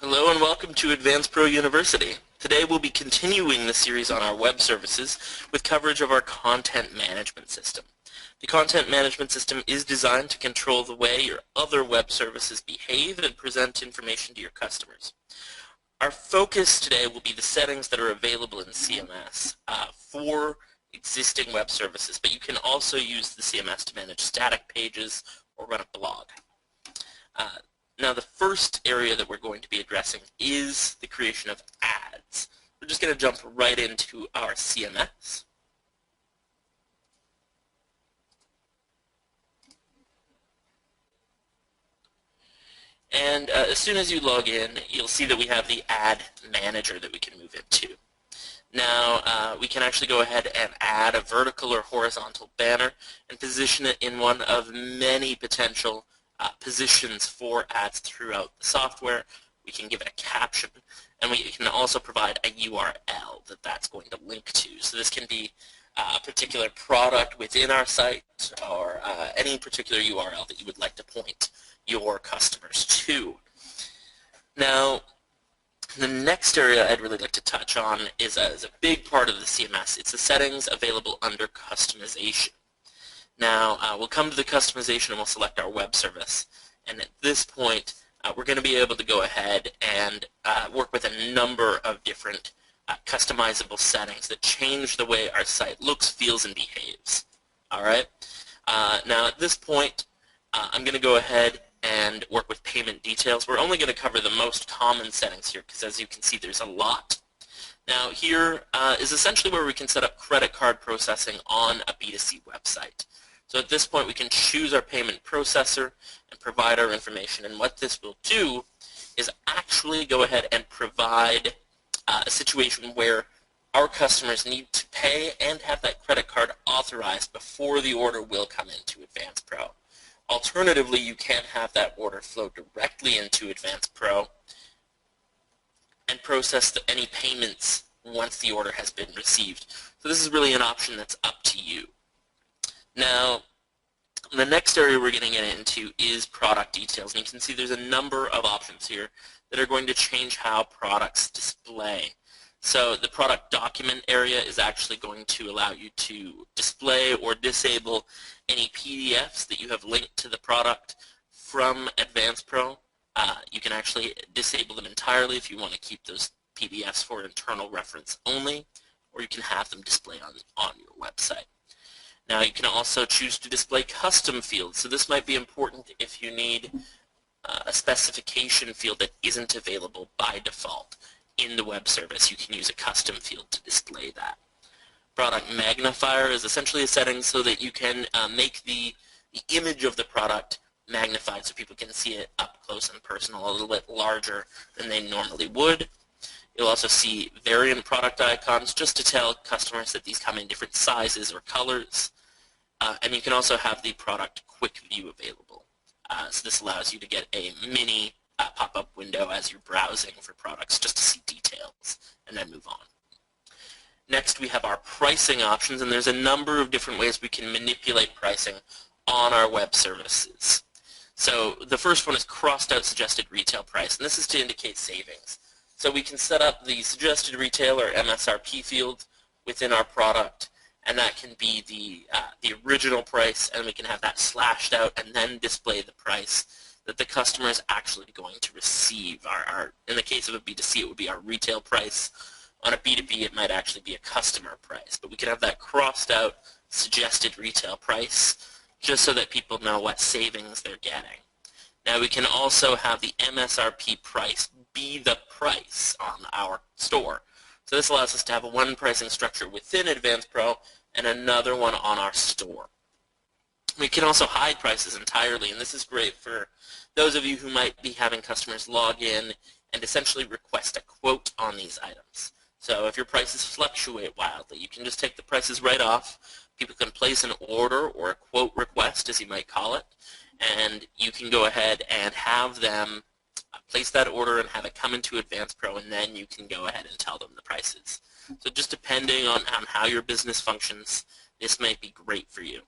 Hello and welcome to AdvancePro University. Today we'll be continuing the series on our web services with coverage of our content management system. The content management system is designed to control the way your other web services behave and present information to your customers. Our focus today will be the settings that are available in CMS for existing web services, but you can also use the CMS to manage static pages or run a blog. Now the first area that we're going to be addressing is the creation of ads. We're just going to jump right into our CMS. And as soon as you log in, you'll see that we have the ad manager that we can move into. Now we can actually go ahead and add a vertical or horizontal banner and position it in one of many potential positions for ads throughout the software. We can give it a caption, and we can also provide a URL that's going to link to. So this can be a particular product within our site or any particular URL that you would like to point your customers to. Now, the next area I'd really like to touch on is a big part of the CMS. It's the settings available under customization. Now, we'll come to the customization and we'll select our web service. And at this point, we're going to be able to go ahead and work with a number of different customizable settings that change the way our site looks, feels, and behaves. All right? Now, at this point, I'm going to go ahead and work with payment details. We're only going to cover the most common settings here because, as you can see, there's a lot. Now, here is essentially where we can set up credit card processing on a B2C website. So at this point, we can choose our payment processor and provide our information. And what this will do is actually go ahead and provide a situation where our customers need to pay and have that credit card authorized before the order will come into AdvancePro. Alternatively, you can have that order flow directly into AdvancePro and process any payments once the order has been received. So this is really an option that's up to you. Now, the next area we're going to get into is product details. And you can see there's a number of options here that are going to change how products display. So the product document area is actually going to allow you to display or disable any PDFs that you have linked to the product from AdvancePro. You can actually disable them entirely if you want to keep those PDFs for internal reference only, or you can have them display on your website. Now you can also choose to display custom fields. So this might be important if you need a specification field that isn't available by default in the web service. You can use a custom field to display that. Product magnifier is essentially a setting so that you can make the image of the product magnified so people can see it up close and personal, a little bit larger than they normally would. You'll also see variant product icons just to tell customers that these come in different sizes or colors. And you can also have the product quick view available. So this allows you to get a mini pop-up window as you're browsing for products just to see details and then move on. Next, we have our pricing options, and there's a number of different ways we can manipulate pricing on our web services. So the first one is crossed out suggested retail price, and this is to indicate savings. So we can set up the suggested retail or MSRP field within our product, and that can be the original price, and we can have that slashed out and then display the price that the customer is actually going to receive. In the case of a B2C, it would be our retail price. On a B2B, it might actually be a customer price, but we can have that crossed out suggested retail price just so that people know what savings they're getting. Now we can also have the MSRP price be the price on our store. So this allows us to have one pricing structure within AdvancePro and another one on our store. We can also hide prices entirely, and this is great for those of you who might be having customers log in and essentially request a quote on these items. So if your prices fluctuate wildly, you can just take the prices right off. People can place an order or a quote request, as you might call it, and you can go ahead and have them place that order and have it come into AdvancePro, and then you can go ahead and tell them the prices. So just depending on how your business functions, this might be great for you.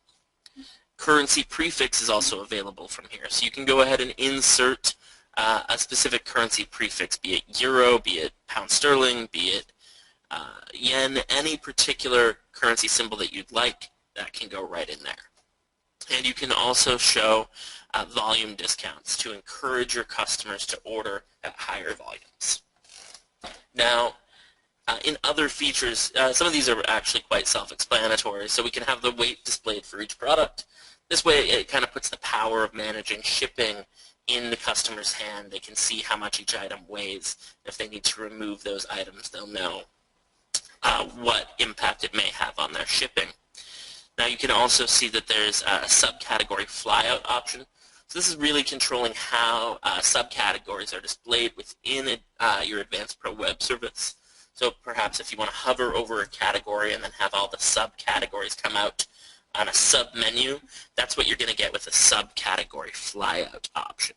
Currency prefix is also available from here. So you can go ahead and insert a specific currency prefix, be it euro, be it pound sterling, be it yen, any particular currency symbol that you'd like, that can go right in there. And you can also show volume discounts to encourage your customers to order at higher volumes. Now, in other features, some of these are actually quite self-explanatory, so we can have the weight displayed for each product. This way it kind of puts the power of managing shipping in the customer's hand. They can see how much each item weighs. If they need to remove those items, they'll know what impact it may have on their shipping. Now you can also see that there's a subcategory Fly Out option. So this is really controlling how subcategories are displayed within your AdvancePro web service. So perhaps if you want to hover over a category and then have all the subcategories come out on a sub-menu, that's what you're going to get with a subcategory Fly Out option.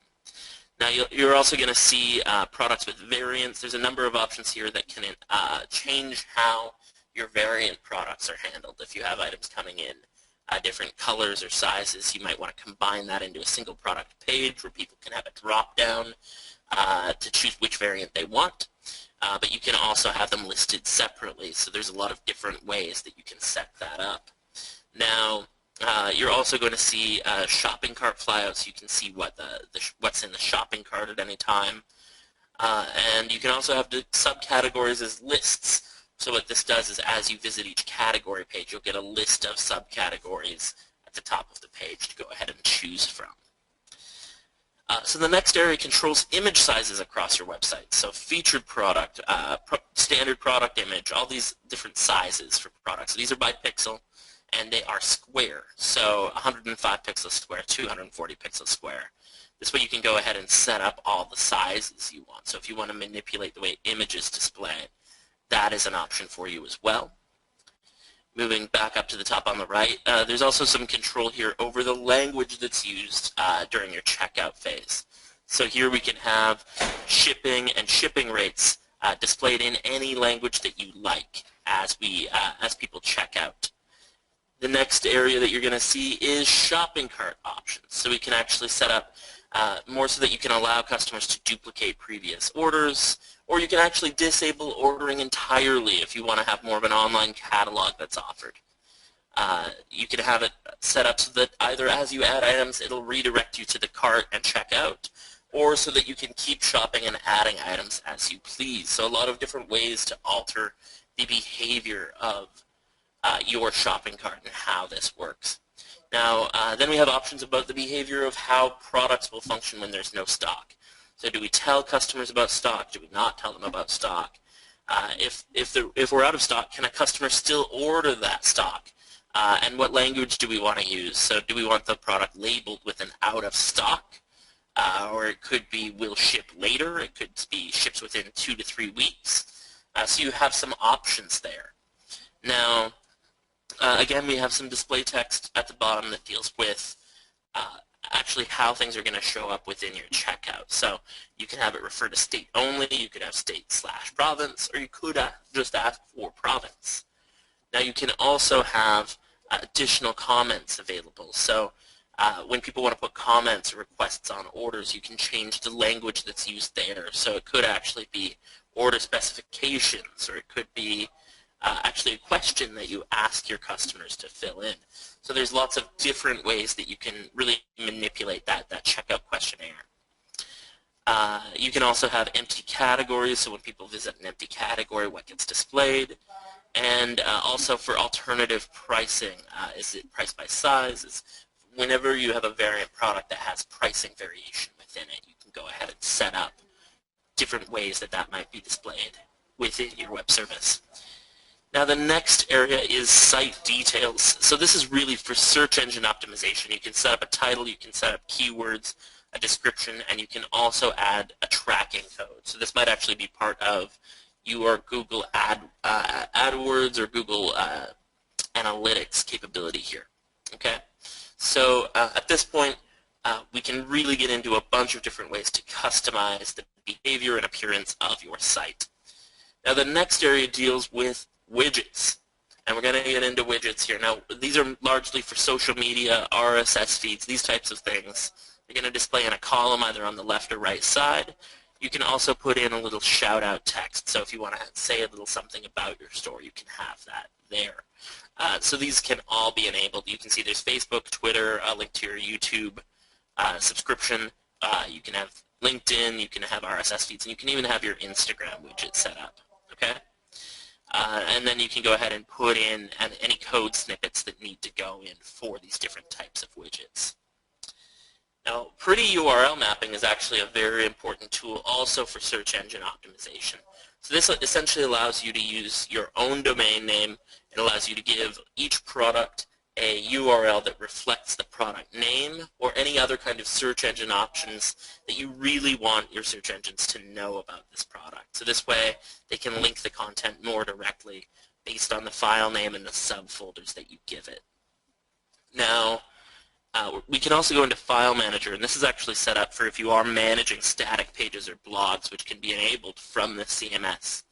Now you're also going to see products with variants. There's a number of options here that can change how your variant products are handled. If you have items coming in different colors or sizes, you might want to combine that into a single product page where people can have a drop-down to choose which variant they want. But you can also have them listed separately, so there's a lot of different ways that you can set that up. Now, you're also going to see shopping cart flyouts. You can see what's in the shopping cart at any time. And you can also have the subcategories as lists. So what this does is as you visit each category page, you'll get a list of subcategories at the top of the page to go ahead and choose from. So the next area controls image sizes across your website. So featured product, standard product image, all these different sizes for products. So these are by pixel, and they are square. So 105 pixels square, 240 pixels square. This way you can go ahead and set up all the sizes you want. So if you want to manipulate the way images display, that is an option for you as well. Moving back up to the top on the right, there's also some control here over the language that's used during your checkout phase. So here we can have shipping and shipping rates displayed in any language that you like as people check out. The next area that you're going to see is shopping cart options. So we can actually set up more so that you can allow customers to duplicate previous orders, or you can actually disable ordering entirely if you want to have more of an online catalog that's offered. You can have it set up so that either as you add items, it'll redirect you to the cart and check out, or so that you can keep shopping and adding items as you please. So a lot of different ways to alter the behavior of your shopping cart and how this works. Now, then we have options about the behavior of how products will function when there's no stock. So do we tell customers about stock? Do we not tell them about stock? If we're out of stock, can a customer still order that stock? And what language do we want to use? So do we want the product labeled with an out of stock? Or it could be will ship later. It could be ships within 2 to 3 weeks. So you have some options there. Now, again, we have some display text at the bottom that deals with actually how things are going to show up within your checkout. So you can have it refer to state only, you could have state/province, or you could just ask for province. Now you can also have additional comments available. So when people want to put comments or requests on orders, you can change the language that's used there. So it could actually be order specifications, or it could be actually a question that you ask your customers to fill in. So there's lots of different ways that you can really manipulate that checkout questionnaire. You can also have empty categories, so when people visit an empty category, what gets displayed. And also for alternative pricing, is it price by size? Whenever you have a variant product that has pricing variation within it, you can go ahead and set up different ways that might be displayed within your web service. Now the next area is site details. So this is really for search engine optimization. You can set up a title, you can set up keywords, a description, and you can also add a tracking code. So this might actually be part of your Google AdWords or Google Analytics capability here. Okay, so at this point, we can really get into a bunch of different ways to customize the behavior and appearance of your site. Now the next area deals with widgets, and we're going to get into widgets here. Now these are largely for social media, RSS feeds, these types of things They're going to display in a column either on the left or right side. You can also put in a little shout-out text. So if you want to say a little something about your store, you can have that there. So these can all be enabled. You can see there's Facebook, Twitter, a link to your YouTube subscription. You can have LinkedIn, you can have RSS feeds, and you can even have your Instagram widget set up. Okay? And then you can go ahead and put in any code snippets that need to go in for these different types of widgets. Now, pretty URL mapping is actually a very important tool also for search engine optimization. So this essentially allows you to use your own domain name. It allows you to give each product a URL that reflects the product name or any other kind of search engine options that you really want your search engines to know about this product. So this way they can link the content more directly based on the file name and the subfolders that you give it. Now, we can also go into File Manager, and this is actually set up for if you are managing static pages or blogs, which can be enabled from the CMS.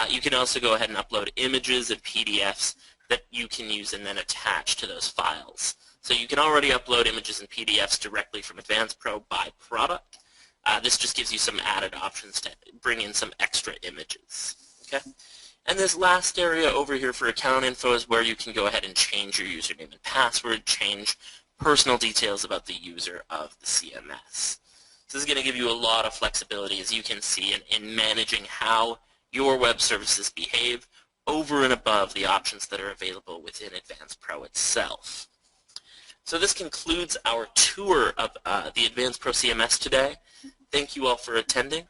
You can also go ahead and upload images and PDFs that you can use and then attach to those files. So you can already upload images and PDFs directly from AdvancePro by product. This just gives you some added options to bring in some extra images. Okay? And this last area over here for account info is where you can go ahead and change your username and password, change personal details about the user of the CMS. So this is going to give you a lot of flexibility, as you can see, in managing how your web services behave over and above the options that are available within AdvancePro itself. So this concludes our tour of the AdvancePro CMS today. Thank you all for attending.